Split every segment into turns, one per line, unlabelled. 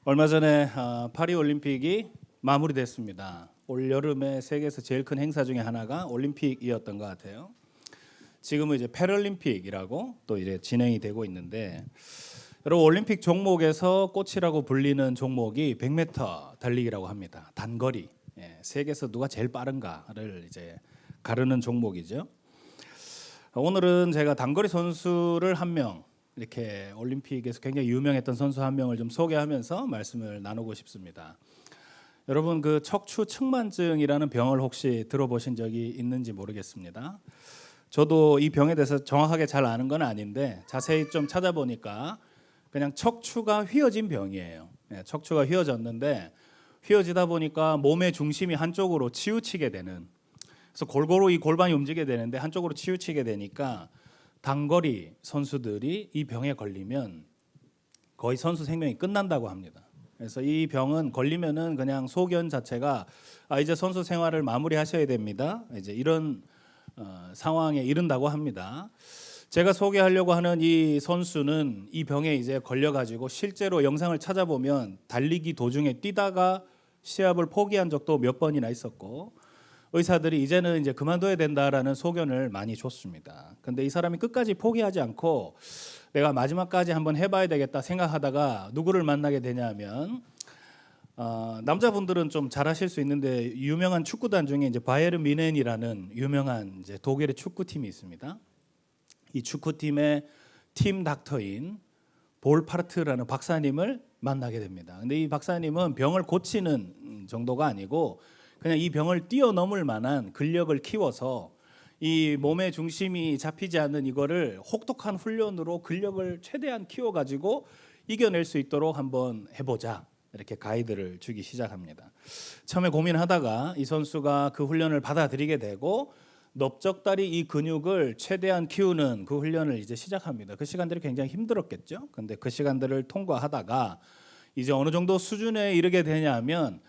얼마 전에 파리 올림픽이 마무리됐습니다. 올 여름에 세계에서 제일 큰 행사 중에 하나가 올림픽이었던 것 같아요. 지금은 이제 패럴림픽이라고 또 이제 진행이 되고 있는데, 여러분 올림픽 종목에서 꽃이라고 불리는 종목이 100m 달리기라고 합니다. 단거리. 세계에서 누가 제일 빠른가를 이제 가르는 종목이죠. 오늘은 제가 단거리 선수를 한 명, 이렇게 올림픽에서 굉장히 유명했던 선수 한 명을 좀 소개하면서 말씀을 나누고 싶습니다. 여러분 그 척추 측만증이라는 병을 혹시 들어보신 적이 있는지 모르겠습니다. 저도 이 병에 대해서 정확하게 잘 아는 건 아닌데 자세히 좀 찾아보니까 그냥 척추가 휘어진 병이에요. 척추가 휘어졌는데 휘어지다 보니까 몸의 중심이 한쪽으로 치우치게 되는, 그래서 골고루 이 골반이 움직이게 되는데 한쪽으로 치우치게 되니까 단거리 선수들이 이 병에 걸리면 거의 선수 생명이 끝난다고 합니다. 그래서 이 병은 걸리면은 그냥 소견 자체가 이제 선수 생활을 마무리하셔야 됩니다. 이제 이런 상황에 이른다고 합니다. 제가 소개하려고 하는 이 선수는 이 병에 이제 걸려가지고 실제로 영상을 찾아보면 달리기 도중에 뛰다가 시합을 포기한 적도 몇 번이나 있었고, 의사들이 이제는 이제 그만둬야 된다라는 소견을 많이 줬습니다. 근데 이 사람이 끝까지 포기하지 않고 내가 마지막까지 한번 해봐야 되겠다 생각하다가 누구를 만나게 되냐면, 남자분들은 좀 잘 아실 수 있는데 유명한 축구단 중에 이제 바이에른 뮌헨이라는 유명한 이제 독일의 축구팀이 있습니다. 이 축구팀의 팀 닥터인 볼파르트라는 박사님을 만나게 됩니다. 근데 이 박사님은 병을 고치는 정도가 아니고 그냥 이 병을 뛰어넘을 만한 근력을 키워서 이 몸의 중심이 잡히지 않는 이거를 혹독한 훈련으로 근력을 최대한 키워가지고 이겨낼 수 있도록 한번 해보자, 이렇게 가이드를 주기 시작합니다. 처음에 고민하다가 이 선수가 그 훈련을 받아들이게 되고 넓적다리 이 근육을 최대한 키우는 그 훈련을 이제 시작합니다. 그 시간들이 굉장히 힘들었겠죠. 근데 그 시간들을 통과하다가 이제 어느 정도 수준에 이르게 되냐면,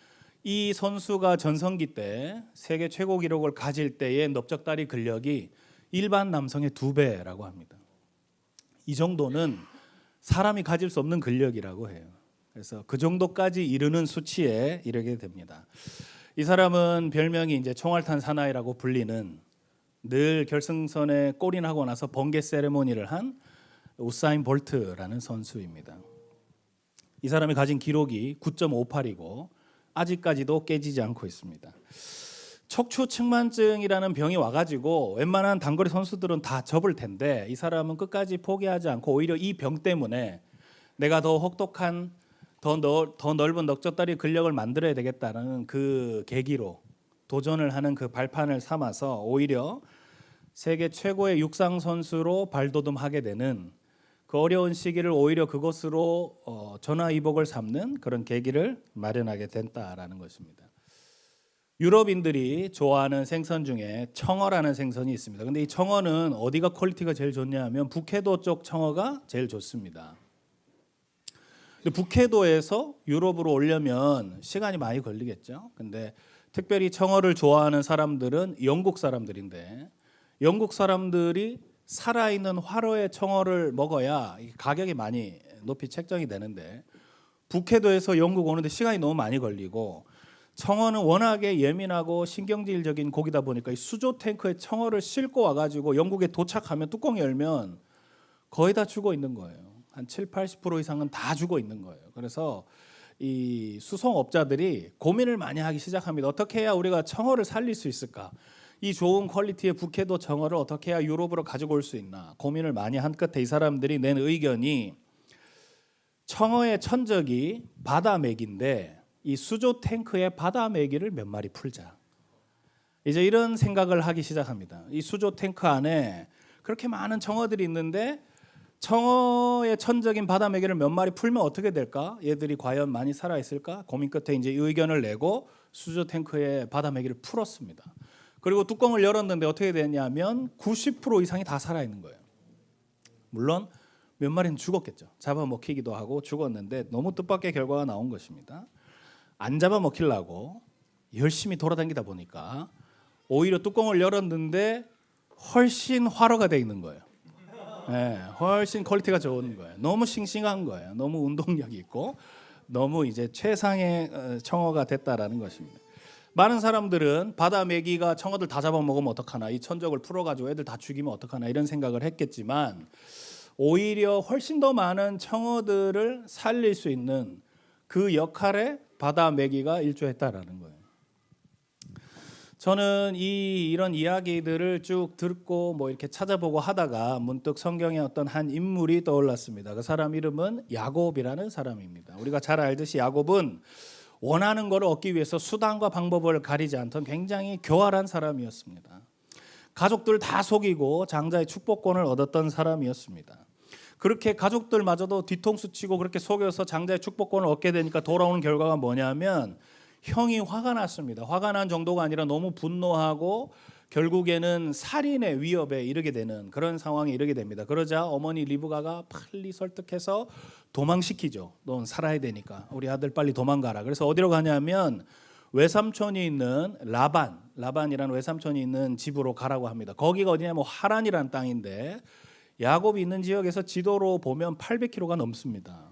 이 선수가 전성기 때 세계 최고 기록을 가질 때의 넓적다리 근력이 일반 남성의 2배라고 합니다. 이 정도는 사람이 가질 수 없는 근력이라고 해요. 그래서 그 정도까지 이르는 수치에 이르게 됩니다. 이 사람은 별명이 이제 총알탄 사나이라고 불리는, 늘 결승선에 골인하고 나서 번개 세레모니를 한 우사인 볼트라는 선수입니다. 이 사람이 가진 기록이 9.58이고 아직까지도 깨지지 않고 있습니다. 척추 측만증이라는 병이 와가지고 웬만한 단거리 선수들은 다 접을 텐데 이 사람은 끝까지 포기하지 않고 오히려 이 병 때문에 내가 더 혹독한 더 넓은 넉적다리 근력을 만들어야 되겠다는 그 계기로 도전을 하는 그 발판을 삼아서 오히려 세계 최고의 육상 선수로 발돋움하게 되는, 그 어려운 시기를 오히려 그것으로 전화위복을 삼는 그런 계기를 마련하게 됐다라는 것입니다. 유럽인들이 좋아하는 생선 중에 청어라는 생선이 있습니다. 근데 이 청어는 어디가 퀄리티가 제일 좋냐면 북해도 쪽 청어가 제일 좋습니다. 근데 북해도에서 유럽으로 오려면 시간이 많이 걸리겠죠. 근데 특별히 청어를 좋아하는 사람들은 영국 사람들인데, 영국 사람들이 살아있는 활어의 청어를 먹어야 가격이 많이 높이 책정이 되는데, 북해도에서 영국 오는데 시간이 너무 많이 걸리고, 청어는 워낙에 예민하고 신경질적인 고기다 보니까 이 수조 탱크에 청어를 싣고 와가지고 영국에 도착하면 뚜껑 열면 거의 다 죽어 있는 거예요. 한 70-80% 이상은 다 죽어 있는 거예요. 그래서 이 수송업자들이 고민을 많이 하기 시작합니다. 어떻게 해야 우리가 청어를 살릴 수 있을까? 이 좋은 퀄리티의 북해도 청어를 어떻게 해야 유럽으로 가지고 올 수 있나 고민을 많이 한 끝에 이 사람들이 낸 의견이, 청어의 천적이 바다메기인데 이 수조 탱크에 바다메기를 몇 마리 풀자. 이제 이런 생각을 하기 시작합니다. 이 수조 탱크 안에 그렇게 많은 청어들이 있는데 청어의 천적인 바다메기를 몇 마리 풀면 어떻게 될까? 얘들이 과연 많이 살아 있을까? 고민 끝에 이제 의견을 내고 수조 탱크에 바다메기를 풀었습니다. 그리고 뚜껑을 열었는데 어떻게 됐냐면 90% 이상이 다 살아있는 거예요. 물론 몇 마리는 죽었겠죠. 잡아먹히기도 하고 죽었는데 너무 뜻밖의 결과가 나온 것입니다. 안 잡아먹히려고 열심히 돌아다니다 보니까 오히려 뚜껑을 열었는데 훨씬 활어가 돼 있는 거예요. 훨씬 퀄리티가 좋은 거예요. 너무 싱싱한 거예요. 너무 운동력이 있고 너무 이제 최상의 청어가 됐다라는 것입니다. 많은 사람들은 바다 메기가 청어들 다 잡아먹으면 어떡하나, 이 천적을 풀어가지고 애들 다 죽이면 어떡하나 이런 생각을 했겠지만 오히려 훨씬 더 많은 청어들을 살릴 수 있는 그 역할에 바다 메기가 일조했다라는 거예요. 저는 이런 이야기들을 쭉 듣고 뭐 이렇게 찾아보고 하다가 문득 성경의 어떤 한 인물이 떠올랐습니다. 그 사람 이름은 야곱이라는 사람입니다. 우리가 잘 알듯이 야곱은 원하는 것을 얻기 위해서 수단과 방법을 가리지 않던 굉장히 교활한 사람이었습니다. 가족들 다 속이고 장자의 축복권을 얻었던 사람이었습니다. 그렇게 가족들마저도 뒤통수 치고 그렇게 속여서 장자의 축복권을 얻게 되니까 돌아오는 결과가 뭐냐면 형이 화가 났습니다. 화가 난 정도가 아니라 너무 분노하고 결국에는 살인의 위협에 이르게 되는 그런 상황에 이르게 됩니다. 그러자 어머니 리브가가 빨리 설득해서 도망시키죠. 넌 살아야 되니까 우리 아들 빨리 도망가라. 그래서 어디로 가냐면 외삼촌이 있는 라반이라는 외삼촌이 있는 집으로 가라고 합니다. 거기가 어디냐면 하란이라는 땅인데 야곱이 있는 지역에서 지도로 보면 800km가 넘습니다.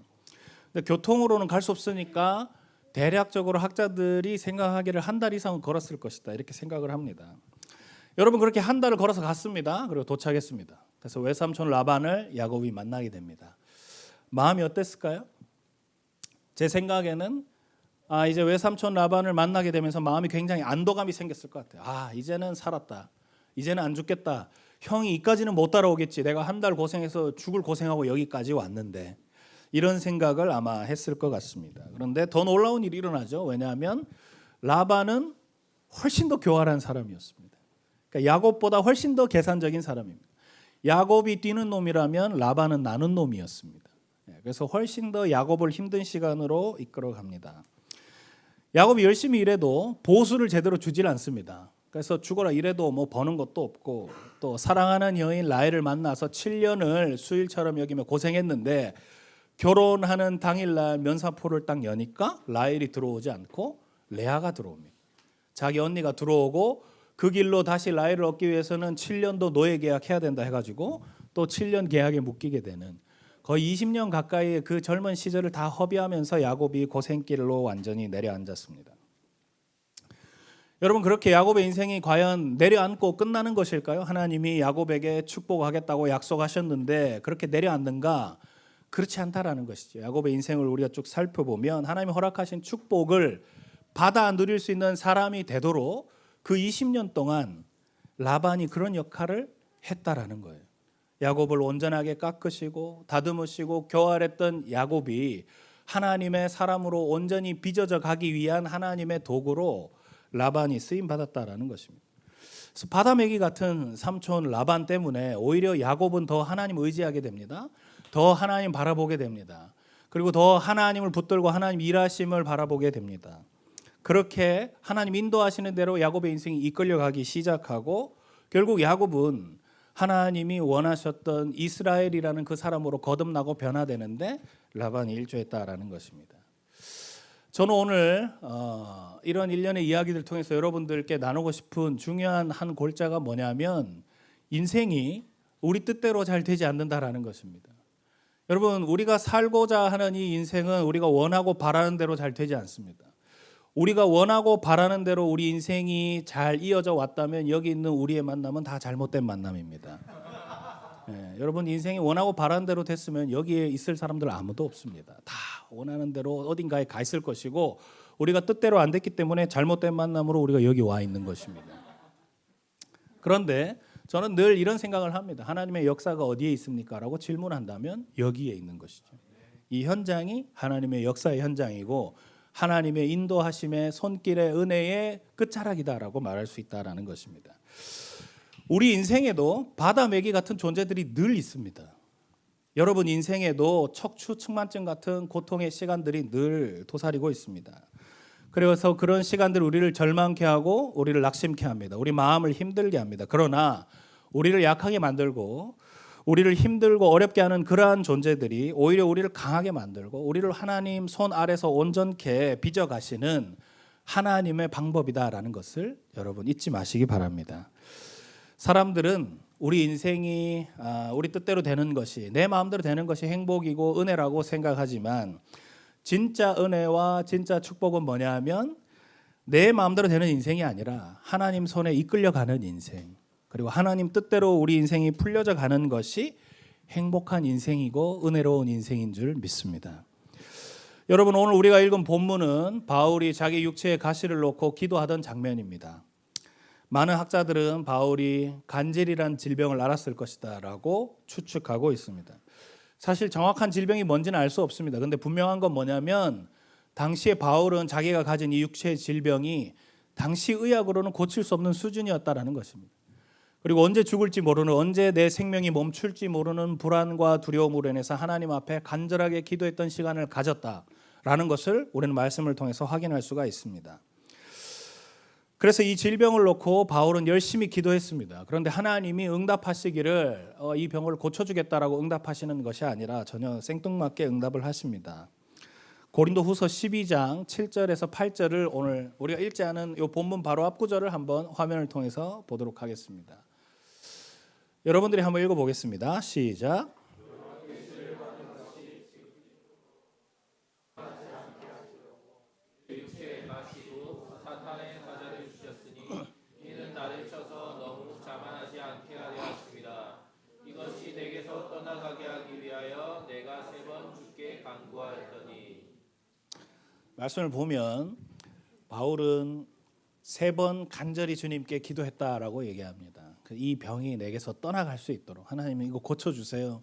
근데 교통으로는 갈 수 없으니까 대략적으로 학자들이 생각하기를 한 달 이상은 걸었을 것이다 이렇게 생각을 합니다. 여러분 그렇게 한 달을 걸어서 갔습니다. 그리고 도착했습니다. 그래서 외삼촌 라반을 야곱이 만나게 됩니다. 마음이 어땠을까요? 제 생각에는 이제 외삼촌 라반을 만나게 되면서 마음이 굉장히 안도감이 생겼을 것 같아요. 이제는 살았다. 이제는 안 죽겠다. 형이 이까지는 못 따라오겠지. 내가 한 달 고생해서 죽을 고생하고 여기까지 왔는데. 이런 생각을 아마 했을 것 같습니다. 그런데 더 놀라운 일이 일어나죠. 왜냐하면 라반은 훨씬 더 교활한 사람이었습니다. 그러니까 야곱보다 훨씬 더 계산적인 사람입니다. 야곱이 뛰는 놈이라면 라반은 나는 놈이었습니다. 그래서 훨씬 더 야곱을 힘든 시간으로 이끌어갑니다. 야곱이 열심히 일해도 보수를 제대로 주질 않습니다. 그래서 죽어라 이래도 뭐 버는 것도 없고 또 사랑하는 여인 라헬을 만나서 7년을 수일처럼 여기며 고생했는데 결혼하는 당일날 면사포를 딱 여니까 라헬이 들어오지 않고 레아가 들어옵니다. 자기 언니가 들어오고 그 길로 다시 라헬을 얻기 위해서는 7년도 노예 계약해야 된다 해가지고 또 7년 계약에 묶이게 되는 거의 20년 가까이의 그 젊은 시절을 다 허비하면서 야곱이 고생길로 완전히 내려앉았습니다. 여러분 그렇게 야곱의 인생이 과연 내려앉고 끝나는 것일까요? 하나님이 야곱에게 축복하겠다고 약속하셨는데 그렇게 내려앉는가? 그렇지 않다라는 것이죠. 야곱의 인생을 우리가 쭉 살펴보면 하나님이 허락하신 축복을 받아 누릴 수 있는 사람이 되도록 그 20년 동안 라반이 그런 역할을 했다라는 거예요. 야곱을 온전하게 깎으시고 다듬으시고 교활했던 야곱이 하나님의 사람으로 온전히 빚어져 가기 위한 하나님의 도구로 라반이 쓰임 받았다라는 것입니다. 그래서 바다메기 같은 삼촌 라반 때문에 오히려 야곱은 더 하나님 의지하게 됩니다. 더 하나님 바라보게 됩니다. 그리고 더 하나님을 붙들고 하나님 일하심을 바라보게 됩니다. 그렇게 하나님 인도하시는 대로 야곱의 인생이 이끌려가기 시작하고 결국 야곱은 하나님이 원하셨던 이스라엘이라는 그 사람으로 거듭나고 변화되는데 라반이 일조했다라는 것입니다. 저는 오늘 이런 일련의 이야기들 통해서 여러분들께 나누고 싶은 중요한 한 골자가 뭐냐면 인생이 우리 뜻대로 잘 되지 않는다라는 것입니다. 여러분 우리가 살고자 하는 이 인생은 우리가 원하고 바라는 대로 잘 되지 않습니다. 우리가 원하고 바라는 대로 우리 인생이 잘 이어져 왔다면 여기 있는 우리의 만남은 다 잘못된 만남입니다. 여러분 인생이 원하고 바라는 대로 됐으면 여기에 있을 사람들 아무도 없습니다. 다 원하는 대로 어딘가에 가 있을 것이고 우리가 뜻대로 안 됐기 때문에 잘못된 만남으로 우리가 여기 와 있는 것입니다. 그런데 저는 늘 이런 생각을 합니다. 하나님의 역사가 어디에 있습니까? 라고 질문한다면 여기에 있는 것이죠. 이 현장이 하나님의 역사의 현장이고 하나님의 인도하심의 손길의 은혜의 끝자락이다라고 말할 수 있다라는 것입니다. 우리 인생에도 바다메기 같은 존재들이 늘 있습니다. 여러분 인생에도 척추측만증 같은 고통의 시간들이 늘 도사리고 있습니다. 그래서 그런 시간들 우리를 절망케 하고 우리를 낙심케 합니다. 우리 마음을 힘들게 합니다. 그러나 우리를 약하게 만들고 우리를 힘들고 어렵게 하는 그러한 존재들이 오히려 우리를 강하게 만들고 우리를 하나님 손 아래서 온전케 빚어가시는 하나님의 방법이다라는 것을 여러분 잊지 마시기 바랍니다. 사람들은 우리 인생이 우리 뜻대로 되는 것이 내 마음대로 되는 것이 행복이고 은혜라고 생각하지만 진짜 은혜와 진짜 축복은 뭐냐 하면 내 마음대로 되는 인생이 아니라 하나님 손에 이끌려가는 인생, 그리고 하나님 뜻대로 우리 인생이 풀려져 가는 것이 행복한 인생이고 은혜로운 인생인 줄 믿습니다. 여러분, 오늘 우리가 읽은 본문은 바울이 자기 육체에 가시를 놓고 기도하던 장면입니다. 많은 학자들은 바울이 간질이란 질병을 앓았을 것이다 라고 추측하고 있습니다. 사실 정확한 질병이 뭔지는 알 수 없습니다. 근데 분명한 건 뭐냐면 당시에 바울은 자기가 가진 이 육체의 질병이 당시 의학으로는 고칠 수 없는 수준이었다라는 것입니다. 그리고 언제 죽을지 모르는, 언제 내 생명이 멈출지 모르는 불안과 두려움으로 인해서 하나님 앞에 간절하게 기도했던 시간을 가졌다라는 것을 우리는 말씀을 통해서 확인할 수가 있습니다. 그래서 이 질병을 놓고 바울은 열심히 기도했습니다. 그런데 하나님이 응답하시기를 이 병을 고쳐주겠다라고 응답하시는 것이 아니라 전혀 생뚱맞게 응답을 하십니다. 고린도후서 12장 7절에서 8절을 오늘 우리가 읽지 않은 이 본문 바로 앞 구절을 한번 화면을 통해서 보도록 하겠습니다. 여러분들이 한번 읽어보겠습니다. 시작. 말씀을 보면 바울은 3번 간절히 주님께 기도했다라고 얘기합니다. 이 병이 내게서 떠나갈 수 있도록 하나님 이거 고쳐주세요.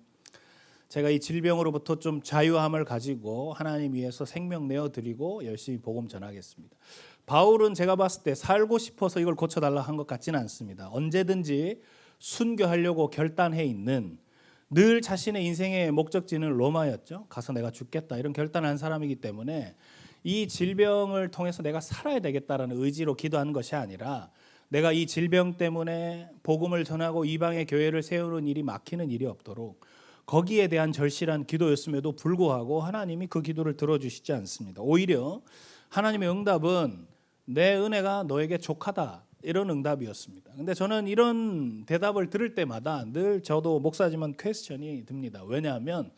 제가 이 질병으로부터 좀 자유함을 가지고 하나님 위해서 생명 내어드리고 열심히 복음 전하겠습니다. 바울은 제가 봤을 때 살고 싶어서 이걸 고쳐달라 한 것 같지는 않습니다. 언제든지 순교하려고 결단해 있는, 늘 자신의 인생의 목적지는 로마였죠. 가서 내가 죽겠다 이런 결단한 사람이기 때문에 이 질병을 통해서 내가 살아야 되겠다라는 의지로 기도하는 것이 아니라 내가 이 질병 때문에 복음을 전하고 이방의 교회를 세우는 일이 막히는 일이 없도록 거기에 대한 절실한 기도였음에도 불구하고 하나님이 그 기도를 들어주시지 않습니다. 오히려 하나님의 응답은 내 은혜가 너에게 족하다 이런 응답이었습니다. 근데 저는 이런 대답을 들을 때마다 늘 저도 목사지만 퀘스천이 듭니다. 왜냐하면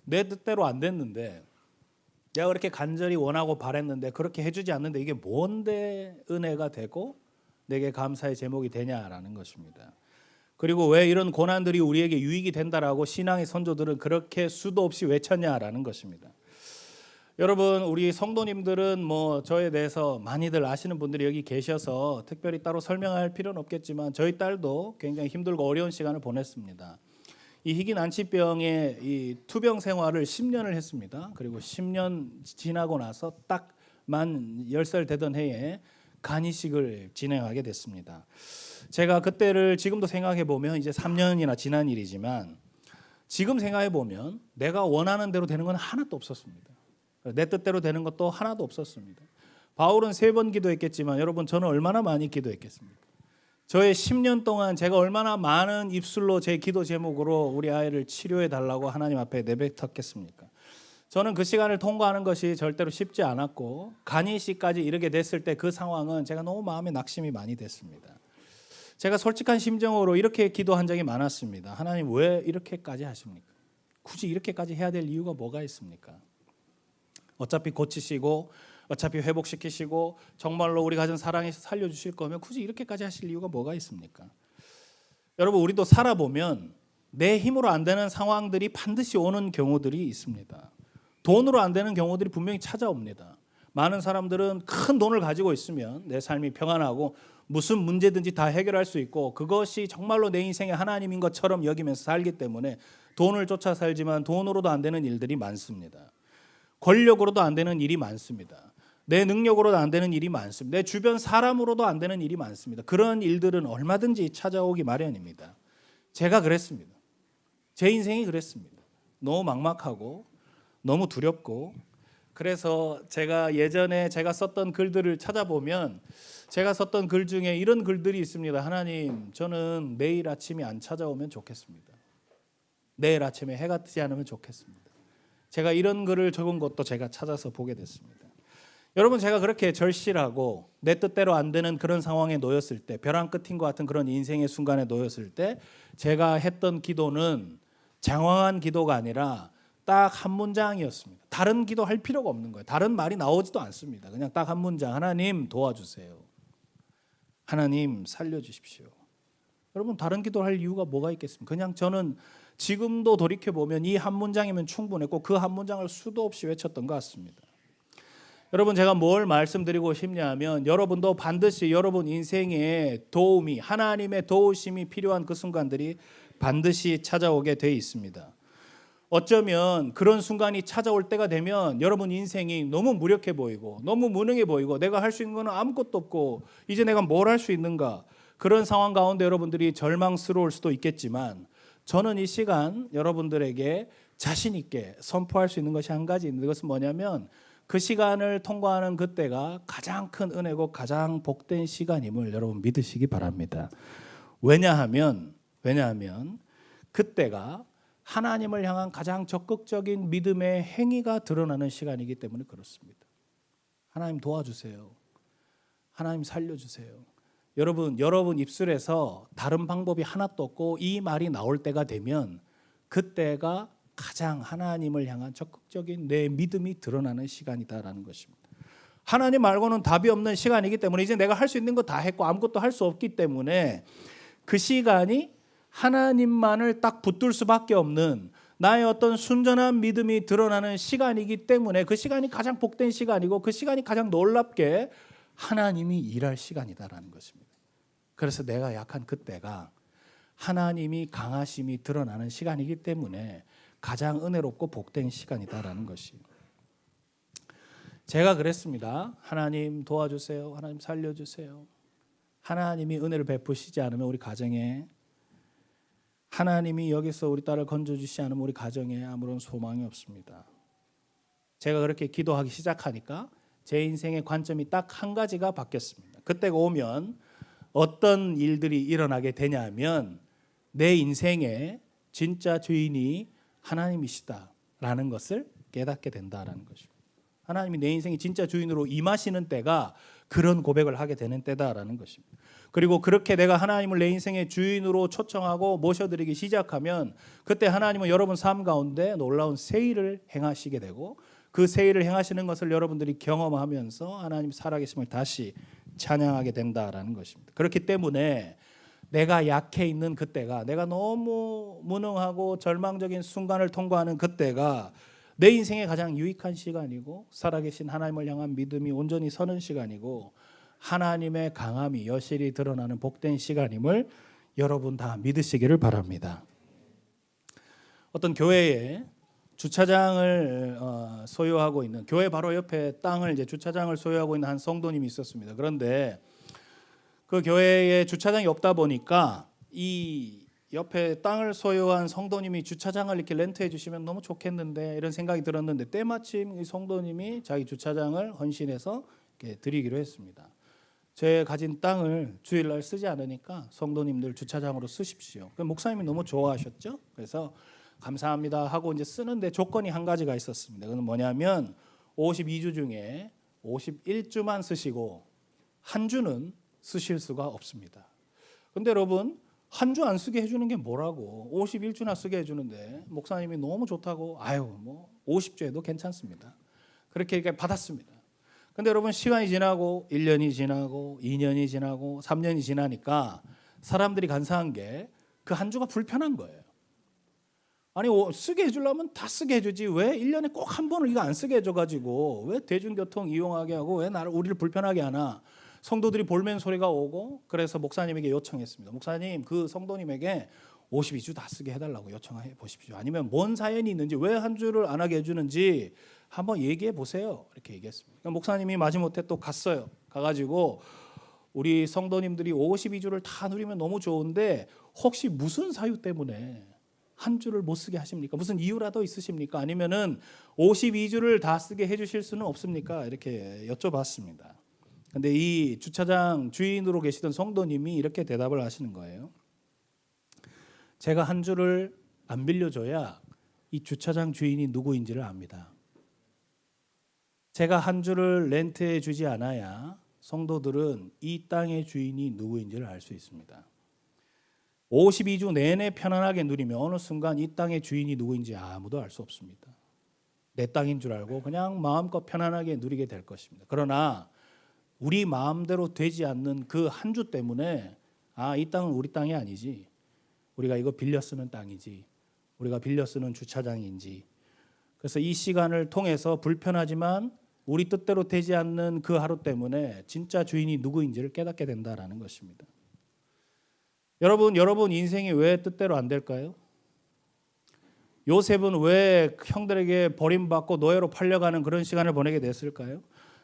내 뜻대로 안 됐는데, 내가 그렇게 간절히 원하고 바랬는데 그렇게 해주지 않는데 이게 뭔데 은혜가 되고 내게 감사의 제목이 되냐라는 것입니다. 그리고 왜 이런 고난들이 우리에게 유익이 된다라고 신앙의 선조들은 그렇게 수도 없이 외쳤냐라는 것입니다. 여러분, 우리 성도님들은 뭐 저에 대해서 많이들 아시는 분들이 여기 계셔서 특별히 따로 설명할 필요는 없겠지만 저희 딸도 굉장히 힘들고 어려운 시간을 보냈습니다. 이 희귀 난치병의 이 투병 생활을 10년을 했습니다. 그리고 10년 지나고 나서 딱 만 10살 되던 해에 간 이식을 진행하게 됐습니다. 제가 그때를 지금도 생각해 보면 이제 3년이나 지난 일이지만 지금 생각해 보면 내가 원하는 대로 되는 건 하나도 없었습니다. 내 뜻대로 되는 것도 하나도 없었습니다. 바울은 3번 기도했겠지만 여러분, 저는 얼마나 많이 기도했겠습니까? 저의 10년 동안 제가 얼마나 많은 입술로 제 기도 제목으로 우리 아이를 치료해 달라고 하나님 앞에 내뱉었겠습니까? 저는 그 시간을 통과하는 것이 절대로 쉽지 않았고 간이식까지 이르게 됐을 때 그 상황은 제가 너무 마음에 낙심이 많이 됐습니다. 제가 솔직한 심정으로 이렇게 기도한 적이 많았습니다. 하나님 왜 이렇게까지 하십니까? 굳이 이렇게까지 해야 될 이유가 뭐가 있습니까? 어차피 고치시고 어차피 회복시키시고 정말로 우리 가진 사랑에서 살려주실 거면 굳이 이렇게까지 하실 이유가 뭐가 있습니까? 여러분, 우리도 살아보면 내 힘으로 안 되는 상황들이 반드시 오는 경우들이 있습니다. 돈으로 안 되는 경우들이 분명히 찾아옵니다. 많은 사람들은 큰 돈을 가지고 있으면 내 삶이 평안하고 무슨 문제든지 다 해결할 수 있고 그것이 정말로 내 인생의 하나님인 것처럼 여기면서 살기 때문에 돈을 쫓아 살지만 돈으로도 안 되는 일들이 많습니다. 권력으로도 안 되는 일이 많습니다. 내 능력으로도 안 되는 일이 많습니다. 내 주변 사람으로도 안 되는 일이 많습니다. 그런 일들은 얼마든지 찾아오기 마련입니다. 제가 그랬습니다. 제 인생이 그랬습니다. 너무 막막하고 너무 두렵고, 그래서 제가 예전에 제가 썼던 글들을 찾아보면 제가 썼던 글 중에 이런 글들이 있습니다. 하나님, 저는 내일 아침이 안 찾아오면 좋겠습니다. 내일 아침에 해가 뜨지 않으면 좋겠습니다. 제가 이런 글을 적은 것도 제가 찾아서 보게 됐습니다. 여러분, 제가 그렇게 절실하고 내 뜻대로 안 되는 그런 상황에 놓였을 때, 벼랑 끝인 것 같은 그런 인생의 순간에 놓였을 때 제가 했던 기도는 장황한 기도가 아니라 딱 한 문장이었습니다. 다른 기도할 필요가 없는 거예요. 다른 말이 나오지도 않습니다. 그냥 딱 한 문장. 하나님 도와주세요. 하나님 살려주십시오. 여러분 다른 기도할 이유가 뭐가 있겠습니까? 그냥 저는 지금도 돌이켜보면 이 한 문장이면 충분했고 그 한 문장을 수도 없이 외쳤던 것 같습니다. 여러분 제가 뭘 말씀드리고 싶냐면 여러분도 반드시 여러분 인생에 도움이 하나님의 도우심이 필요한 그 순간들이 반드시 찾아오게 돼 있습니다. 어쩌면 그런 순간이 찾아올 때가 되면 여러분 인생이 너무 무력해 보이고 너무 무능해 보이고 내가 할 수 있는 건 아무것도 없고 이제 내가 뭘 할 수 있는가 그런 상황 가운데 여러분들이 절망스러울 수도 있겠지만 저는 이 시간 여러분들에게 자신 있게 선포할 수 있는 것이 한 가지 있는데 그것은 뭐냐면 그 시간을 통과하는 그때가 가장 큰 은혜고 가장 복된 시간임을 여러분 믿으시기 바랍니다. 왜냐하면 그때가 하나님을 향한 가장 적극적인 믿음의 행위가 드러나는 시간이기 때문에 그렇습니다. 하나님 도와주세요. 하나님 살려주세요. 여러분 입술에서 다른 방법이 하나도 없고 이 말이 나올 때가 되면 그때가 가장 하나님을 향한 적극적인 내 믿음이 드러나는 시간이다라는 것입니다. 하나님 말고는 답이 없는 시간이기 때문에 이제 내가 할 수 있는 거 다 했고 아무것도 할 수 없기 때문에 그 시간이 하나님만을 딱 붙들 수밖에 없는 나의 어떤 순전한 믿음이 드러나는 시간이기 때문에 그 시간이 가장 복된 시간이고 그 시간이 가장 놀랍게 하나님이 일할 시간이다라는 것입니다. 그래서 내가 약한 그때가 하나님이 강하심이 드러나는 시간이기 때문에 가장 은혜롭고 복된 시간이다라는 것이. 제가 그랬습니다. 하나님 도와주세요. 하나님 살려주세요. 하나님이 은혜를 베푸시지 않으면 우리 가정에 하나님이 여기서 우리 딸을 건져주시지 않으면 우리 가정에 아무런 소망이 없습니다. 제가 그렇게 기도하기 시작하니까 제 인생의 관점이 딱 한 가지가 바뀌었습니다. 그때가 오면 어떤 일들이 일어나게 되냐면 내 인생의 진짜 주인이 하나님이시다라는 것을 깨닫게 된다라는 것입니다. 하나님이 내 인생의 진짜 주인으로 임하시는 때가 그런 고백을 하게 되는 때다라는 것입니다. 그리고 그렇게 내가 하나님을 내 인생의 주인으로 초청하고 모셔드리기 시작하면 그때 하나님은 여러분 삶 가운데 놀라운 새 일을 행하시게 되고 그 새 일을 행하시는 것을 여러분들이 경험하면서 하나님 살아계심을 다시 찬양하게 된다라는 것입니다. 그렇기 때문에 내가 약해 있는 그때가 내가 너무 무능하고 절망적인 순간을 통과하는 그때가 내 인생의 가장 유익한 시간이고 살아계신 하나님을 향한 믿음이 온전히 서는 시간이고 하나님의 강함이 여실히 드러나는 복된 시간임을 여러분 다 믿으시기를 바랍니다. 어떤 교회에 주차장을 소유하고 있는 교회 바로 옆에 땅을 이제 주차장을 소유하고 있는 한 성도님이 있었습니다. 그런데 그 교회에 주차장이 없다 보니까 이 옆에 땅을 소유한 성도님이 주차장을 이렇게 렌트해 주시면 너무 좋겠는데 이런 생각이 들었는데 때마침 이 성도님이 자기 주차장을 헌신해서 이렇게 드리기로 했습니다. 제 가진 땅을 주일날 쓰지 않으니까 성도님들 주차장으로 쓰십시오. 목사님이 너무 좋아하셨죠. 그래서 감사합니다 하고 이제 쓰는데 조건이 한 가지가 있었습니다. 그건 뭐냐면 52주 중에 51주만 쓰시고 한 주는 쓰실 수가 없습니다. 근데 여러분 한 주 안 쓰게 해주는 게 뭐라고 51주나 쓰게 해주는데 목사님이 너무 좋다고 뭐 50주 해도 괜찮습니다. 그렇게 받았습니다. 근데 여러분 시간이 지나고 1년이 지나고 2년이 지나고 3년이 지나니까 사람들이 간사한 게 그 한 주가 불편한 거예요. 아니 쓰게 해주려면 다 쓰게 해주지 왜 1년에 꼭 한 번을 이거 안 쓰게 해줘가지고 왜 대중교통 이용하게 하고 왜 우리를 불편하게 하나. 성도들이 볼멘 소리가 오고 그래서 목사님에게 요청했습니다. 목사님 그 성도님에게 52주 다 쓰게 해달라고 요청해 보십시오. 아니면 뭔 사연이 있는지 왜 한 주를 안 하게 해주는지 한번 얘기해 보세요. 이렇게 얘기했습니다. 그러니까 목사님이 마지못해 또 갔어요. 가가지고 우리 성도님들이 52주를 다 누리면 너무 좋은데 혹시 무슨 사유 때문에 한 주를 못 쓰게 하십니까? 무슨 이유라도 있으십니까? 아니면은 52주를 다 쓰게 해주실 수는 없습니까? 이렇게 여쭤봤습니다. 근데 이 주차장 주인으로 계시던 성도님이 이렇게 대답을 하시는 거예요. 제가 한 주를 안 빌려줘야 이 주차장 주인이 누구인지를 압니다. 제가 한 주를 렌트해 주지 않아야 성도들은 이 땅의 주인이 누구인지를 알 수 있습니다. 52주 내내 편안하게 누리며 어느 순간 이 땅의 주인이 누구인지 아무도 알 수 없습니다. 내 땅인 줄 알고 그냥 마음껏 편안하게 누리게 될 것입니다. 그러나 우리 마음대로 되지 않는 그 한 주 때문에 이 땅은 우리 땅이 아니지. 우리가 이거 빌려 쓰는 땅이지. 우리가 빌려 쓰는 주차장인지. 그래서 이 시간을 통해서 불편하지만 우리 뜻대로 되지 않는 그 하루 때문에 진짜 주인이 누구인지를 깨닫게 된다라는 것입니다. 여러분 인생이 왜 뜻대로 안 될까요? 요셉은 왜 형들에게 버림받고 노예로 팔려가는 그런 시간을 보내게 됐을까요?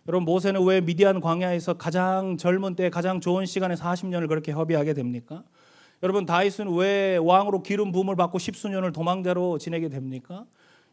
여러분 모세는 왜 미디안 광야에서 가장 젊은 때 가장 좋은 시간에 40년을 그렇게 허비하게 됩니까? 여러분 다윗은 왜 왕으로 기름 부음을 받고 10수년을 도망자로 지내게 됩니까?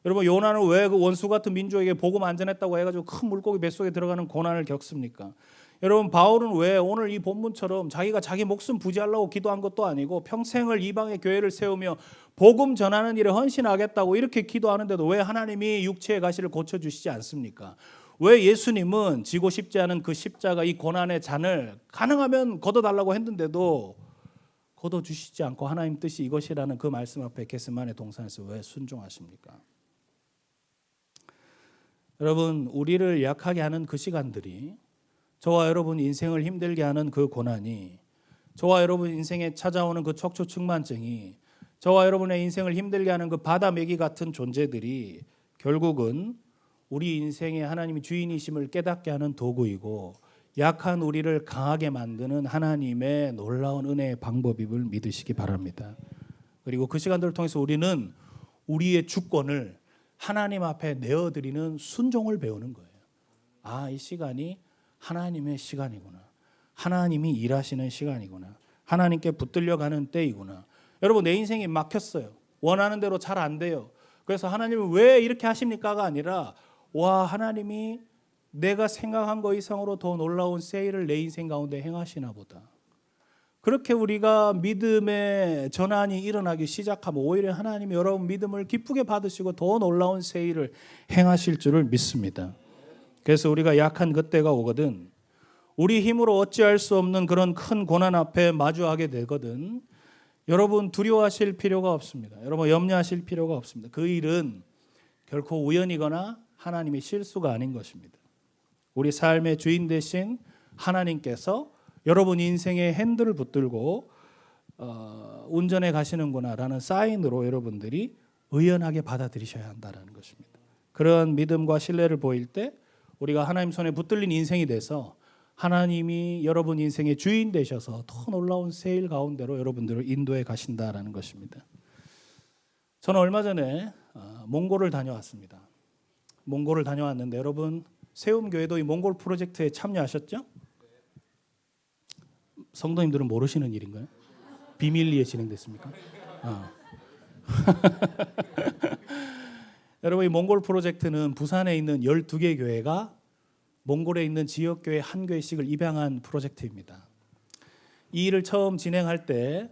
여러분 요나는 왜 그 원수 같은 민족에게 복음 안 전했다고 해가지고 큰 물고기 뱃속에 들어가는 고난을 겪습니까? 여러분 바울은 왜 오늘 이 본문처럼 자기가 자기 목숨 부지하려고 기도한 것도 아니고 평생을 이방의 교회를 세우며 복음 전하는 일에 헌신하겠다고 이렇게 기도하는데도 왜 하나님이 육체의 가시를 고쳐주시지 않습니까? 왜 예수님은 지고 싶지 않은 그 십자가 이 고난의 잔을 가능하면 걷어달라고 했는데도 걷어주시지 않고 하나님 뜻이 이것이라는 그 말씀 앞에 겟세마네 동산에서 왜 순종하십니까? 여러분 우리를 약하게 하는 그 시간들이 저와 여러분 인생을 힘들게 하는 그 고난이 저와 여러분 인생에 찾아오는 그 척추측만증이 저와 여러분의 인생을 힘들게 하는 그 바다매기 같은 존재들이 결국은 우리 인생에 하나님이 주인이심을 깨닫게 하는 도구이고 약한 우리를 강하게 만드는 하나님의 놀라운 은혜의 방법임을 믿으시기 바랍니다. 그리고 그 시간들을 통해서 우리는 우리의 주권을 하나님 앞에 내어드리는 순종을 배우는 거예요. 이 시간이 하나님의 시간이구나. 하나님이 일하시는 시간이구나. 하나님께 붙들려가는 때이구나. 여러분 내 인생이 막혔어요. 원하는 대로 잘 안 돼요. 그래서 하나님은 왜 이렇게 하십니까가 아니라 하나님이 내가 생각한 것 이상으로 더 놀라운 세일을 내 인생 가운데 행하시나 보다. 그렇게 우리가 믿음의 전환이 일어나기 시작하면 오히려 하나님이 여러분 믿음을 기쁘게 받으시고 더 놀라운 세일을 행하실 줄을 믿습니다. 그래서 우리가 약한 그때가 오거든 우리 힘으로 어찌할 수 없는 그런 큰 고난 앞에 마주하게 되거든 여러분 두려워하실 필요가 없습니다. 여러분 염려하실 필요가 없습니다. 그 일은 결코 우연이거나 하나님의 실수가 아닌 것입니다. 우리 삶의 주인 되신 하나님께서 여러분 인생의 핸들을 붙들고 운전해 가시는구나라는 사인으로 여러분들이 의연하게 받아들이셔야 한다는 것입니다. 그런 믿음과 신뢰를 보일 때 우리가 하나님 손에 붙들린 인생이 돼서 하나님이 여러분 인생의 주인 되셔서 더 놀라운 세일 가운데로 여러분들을 인도해 가신다라는 것입니다. 저는 얼마 전에 몽골을 다녀왔습니다. 몽골을 다녀왔는데 여러분 세움교회도 이 몽골 프로젝트에 참여하셨죠? 성도님들은 모르시는 일인가요? 비밀리에 진행됐습니까? 여러분 이 몽골 프로젝트는 부산에 있는 12개 교회가 몽골에 있는 지역교회 한 교회씩을 입양한 프로젝트입니다. 이 일을 처음 진행할 때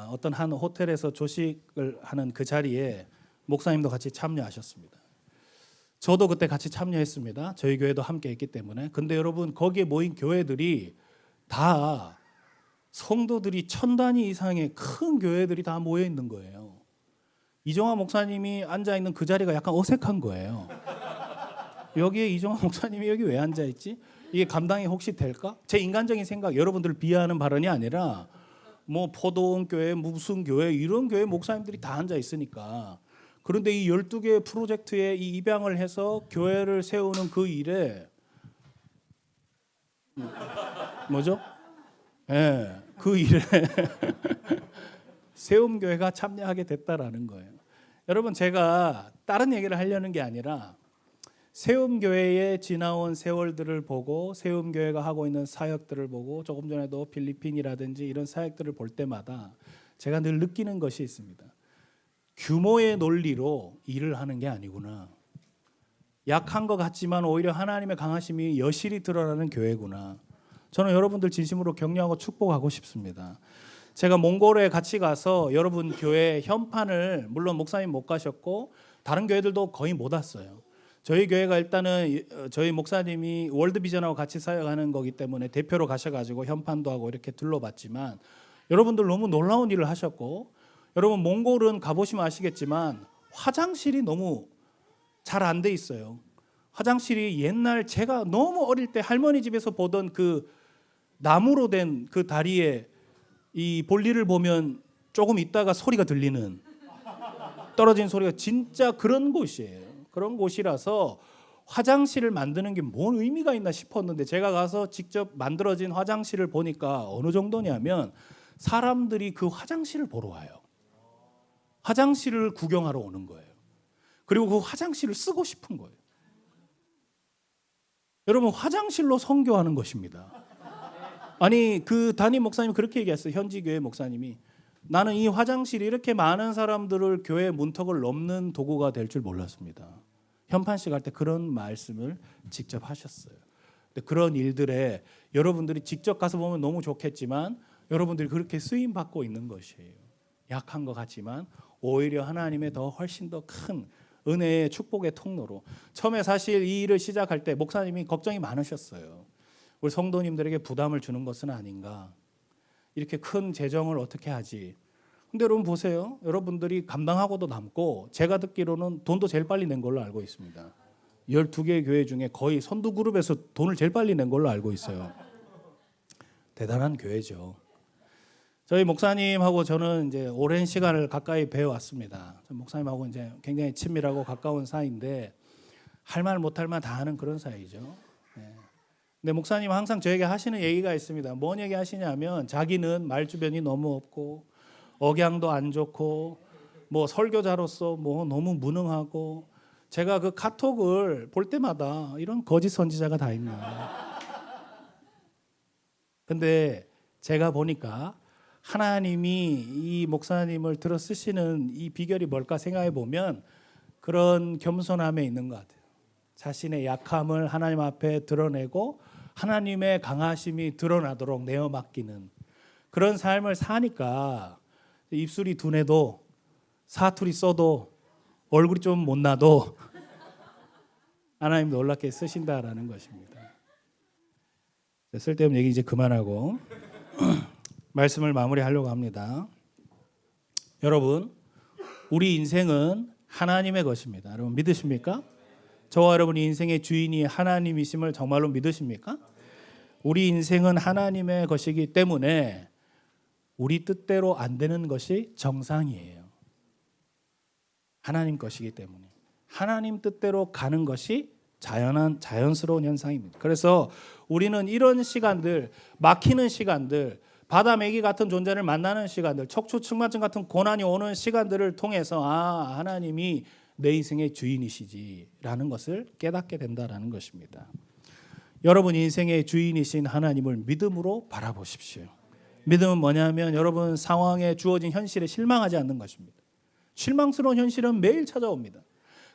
어떤 한 호텔에서 조식을 하는 그 자리에 목사님도 같이 참여하셨습니다. 저도 그때 같이 참여했습니다. 저희 교회도 함께 했기 때문에. 근데 여러분 거기에 모인 교회들이 다 성도들이 1000단위 이상의 큰 교회들이 다 모여 있는 거예요. 이정화 목사님이 앉아 있는 그 자리가 약간 어색한 거예요. 여기에 이정화 목사님이 여기 왜 앉아 있지? 이게 감당이 혹시 될까? 제 인간적인 생각, 여러분들을 비하하는 발언이 아니라 뭐 포도원 교회, 무슨 교회 이런 교회 목사님들이 다 앉아 있으니까. 그런데 이 12개 프로젝트에 이 입양을 해서 교회를 세우는 그 일에 뭐죠? 그 일에 세움교회가 참여하게 됐다라는 거예요. 여러분 제가 다른 얘기를 하려는 게 아니라 세움교회에 지나온 세월들을 보고 세움교회가 하고 있는 사역들을 보고 조금 전에도 필리핀이라든지 이런 사역들을 볼 때마다 제가 늘 느끼는 것이 있습니다. 규모의 논리로 일을 하는 게 아니구나. 약한 것 같지만 오히려 하나님의 강하심이 여실히 드러나는 교회구나. 저는 여러분들 진심으로 격려하고 축복하고 싶습니다. 제가 몽골에 같이 가서 여러분 교회 현판을 물론 목사님 못 가셨고 다른 교회들도 거의 못 왔어요. 저희 교회가 일단은 저희 목사님이 월드비전하고 같이 사역하는 거기 때문에 대표로 가셔가지고 현판도 하고 이렇게 둘러봤지만 여러분들 너무 놀라운 일을 하셨고 여러분 몽골은 가보시면 아시겠지만 화장실이 너무 잘 안 돼 있어요. 화장실이 옛날 제가 너무 어릴 때 할머니 집에서 보던 그 나무로 된 그 다리에 이 볼일을 보면 조금 있다가 소리가 들리는, 떨어진 소리가, 진짜 그런 곳이에요. 그런 곳이라서 화장실을 만드는 게 뭔 의미가 있나 싶었는데, 제가 가서 직접 만들어진 화장실을 보니까 어느 정도냐면 사람들이 그 화장실을 보러 와요. 화장실을 구경하러 오는 거예요. 그리고 그 화장실을 쓰고 싶은 거예요. 여러분, 화장실로 선교하는 것입니다. 아니, 그 담임 목사님이 그렇게 얘기했어요. 현지 교회 목사님이, 나는 이 화장실이 이렇게 많은 사람들을 교회 문턱을 넘는 도구가 될 줄 몰랐습니다. 현판식 할 때 그런 말씀을 직접 하셨어요. 근데 그런 일들에 여러분들이 직접 가서 보면 너무 좋겠지만 여러분들이 그렇게 쓰임 받고 있는 것이에요. 약한 것 같지만 오히려 하나님의 더 훨씬 더 큰 은혜의 축복의 통로로. 처음에 사실 이 일을 시작할 때 목사님이 걱정이 많으셨어요. 우리 성도님들에게 부담을 주는 것은 아닌가, 이렇게 큰 재정을 어떻게 하지. 근데 여러분 보세요. 여러분들이 감당하고도 남고, 제가 듣기로는 돈도 제일 빨리 낸 걸로 알고 있습니다. 12개 교회 중에 거의 선두그룹에서 돈을 제일 빨리 낸 걸로 알고 있어요. 대단한 교회죠. 저희 목사님하고 저는 이제 오랜 시간을 가까이 배워왔습니다. 목사님하고 이제 굉장히 친밀하고 가까운 사이인데 할 말 못할 말 다 하는 그런 사이죠. 네. 근데 목사님 항상 저에게 하시는 얘기가 있습니다. 뭔 얘기 하시냐면, 자기는 말주변이 너무 없고 억양도 안 좋고 뭐 설교자로서 뭐 너무 무능하고, 제가 그 카톡을 볼 때마다 이런 거짓 선지자가 다 있나. 근데 제가 보니까 하나님이 이 목사님을 들어 쓰시는 이 비결이 뭘까 생각해 보면 그런 겸손함에 있는 것 같아요. 자신의 약함을 하나님 앞에 드러내고 하나님의 강하심이 드러나도록 내어 맡기는 그런 삶을 사니까 입술이 둔해도 사투리 써도 얼굴이 좀 못나도 하나님 놀랍게 쓰신다라는 것입니다. 쓸데없는 얘기 이제 그만하고 말씀을 마무리하려고 합니다. 여러분, 우리 인생은 하나님의 것입니다. 여러분 믿으십니까? 저와 여러분이 인생의 주인이 하나님이심을 정말로 믿으십니까? 우리 인생은 하나님의 것이기 때문에 우리 뜻대로 안 되는 것이 정상이에요. 하나님 것이기 때문에 하나님 뜻대로 가는 것이 자연스러운 현상입니다. 그래서 우리는 이런 시간들, 막히는 시간들, 바다매기 같은 존재를 만나는 시간들, 척추측만증 같은 고난이 오는 시간들을 통해서 하나님이 내 인생의 주인이시지라는 것을 깨닫게 된다라는 것입니다. 여러분 인생의 주인이신 하나님을 믿음으로 바라보십시오. 믿음은 뭐냐면 여러분 상황에 주어진 현실에 실망하지 않는 것입니다. 실망스러운 현실은 매일 찾아옵니다.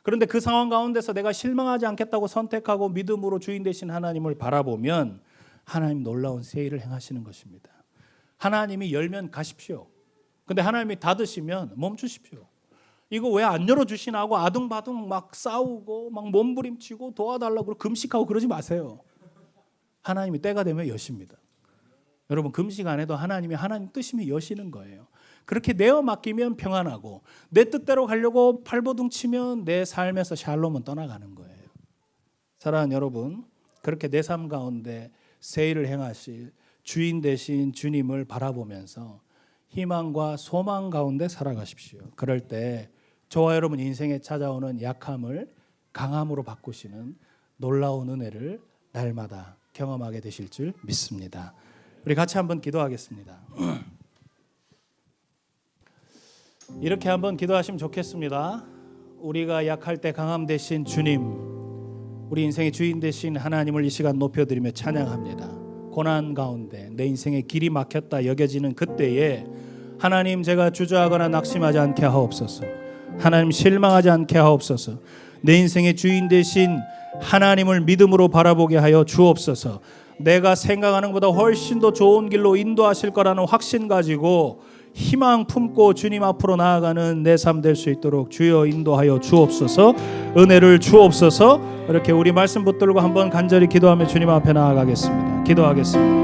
그런데 그 상황 가운데서 내가 실망하지 않겠다고 선택하고 믿음으로 주인 되신 하나님을 바라보면 하나님 놀라운 새 일을 행하시는 것입니다. 하나님이 열면 가십시오. 근데 하나님이 닫으시면 멈추십시오. 이거 왜 안 열어주시나 하고 아둥바둥 막 싸우고 막 몸부림치고 도와달라고 금식하고 그러지 마세요. 하나님이 때가 되면 여십니다. 여러분 금식 안 해도 하나님 뜻이면 여시는 거예요. 그렇게 내어 맡기면 평안하고, 내 뜻대로 가려고 발버둥 치면 내 삶에서 샬롬은 떠나가는 거예요. 사랑하는 여러분, 그렇게 내 삶 가운데 새 일을 행하실 주인 되신 주님을 바라보면서 희망과 소망 가운데 살아가십시오. 그럴 때 저와 여러분 인생에 찾아오는 약함을 강함으로 바꾸시는 놀라운 은혜를 날마다 경험하게 되실 줄 믿습니다. 우리 같이 한번 기도하겠습니다. 이렇게 한번 기도하시면 좋겠습니다. 우리가 약할 때 강함 되신 주님, 우리 인생의 주인 되신 하나님을 이 시간 높여드리며 찬양합니다. 고난 가운데 내 인생의 길이 막혔다 여겨지는 그때에 하나님, 제가 주저하거나 낙심하지 않게 하옵소서. 하나님, 실망하지 않게 하옵소서. 내 인생의 주인 되신 하나님을 믿음으로 바라보게 하여 주옵소서. 내가 생각하는 것보다 훨씬 더 좋은 길로 인도하실 거라는 확신 가지고 희망 품고 주님 앞으로 나아가는 내 삶 될 수 있도록 주여 인도하여 주옵소서. 은혜를 주옵소서. 이렇게 우리 말씀 붙들고 한번 간절히 기도하며 주님 앞에 나아가겠습니다. 기도하겠습니다.